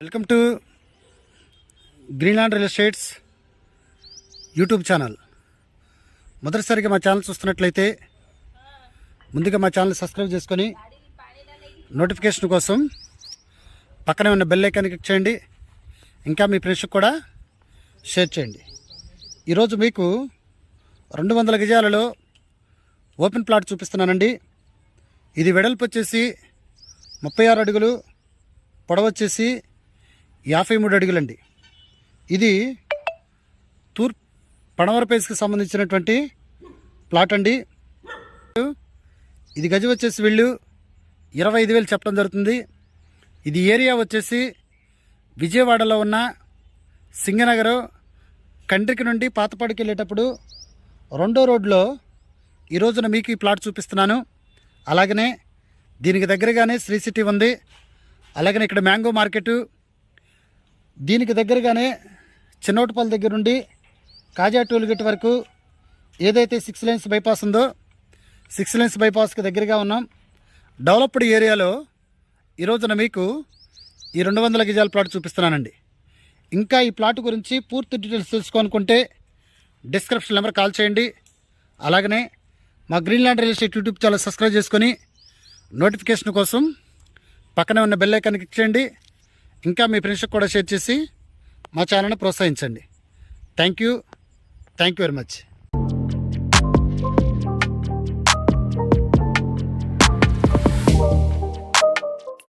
Welcome to Greenland real estates YouTube channel. మొదటిసారిగా మా channel చూస్తున్నట్లయితే ముందుగా మా ఛానల్ సబ్స్క్రైబ్ చేసుకొని నోటిఫికేషన్ కోసం పక్కనే ఉన్న బెల్ ఐకాన్ క్లిక్ చేయండి. ఇంకా మీ ఫ్రెండ్స్కి కూడా షేర్ చేయండి. ఈరోజు మీకు 200 గజాలలో ఓపెన్ ప్లాట్ చూపిస్తున్నానండి. ఇది వెడల్పు వచ్చేసి 36 అడుగులు, పొడవు వచ్చేసి 53 అడుగులండి. ఇది తూర్పు పడమర పేస్కి సంబంధించినటువంటి ప్లాట్ అండి. ఇది గజం వచ్చేసి వీళ్ళు 25,000 చెప్పడం జరుగుతుంది. ఇది ఏరియా వచ్చేసి విజయవాడలో ఉన్న సింగనగర్ కండ్రికి నుండి పాతపాడికి వెళ్ళేటప్పుడు 2వ రోడ్లో ఈ రోజున మీకు ఈ ప్లాట్ చూపిస్తున్నాను. అలాగనే దీనికి దగ్గరగానే శ్రీ సిటీ ఉంది. అలాగనే ఇక్కడ మ్యాంగో మార్కెటు, దీనికి దగ్గరగానే చిన్నోటిపల్లి దగ్గర నుండి కాజా టోల్గేట్ వరకు ఏదైతే 6 లేన్స్ బైపాస్ ఉందో 6 లేన్స్ బైపాస్కి దగ్గరగా ఉన్నాం. డెవలప్డ్ ఏరియాలో ఈరోజున మీకు ఈ 200 గజాల ప్లాట్ చూపిస్తున్నానండి. ఇంకా ఈ ప్లాట్ గురించి పూర్తి డీటెయిల్స్ తెలుసుకోవాలనుకుంటే డిస్క్రిప్షన్ నెంబర్ కాల్ చేయండి. అలాగనే మా Greenland real estate YouTube channel subscribe చేసుకొని నోటిఫికేషన్ కోసం పక్కనే ఉన్న బెల్ ఐకాన్ క్లిక్ చేయండి. ఇంకా మీ ఫ్రెండ్స్కి కూడా షేర్ చేసి మా ఛానల్ని ప్రోత్సహించండి. Thank you very much.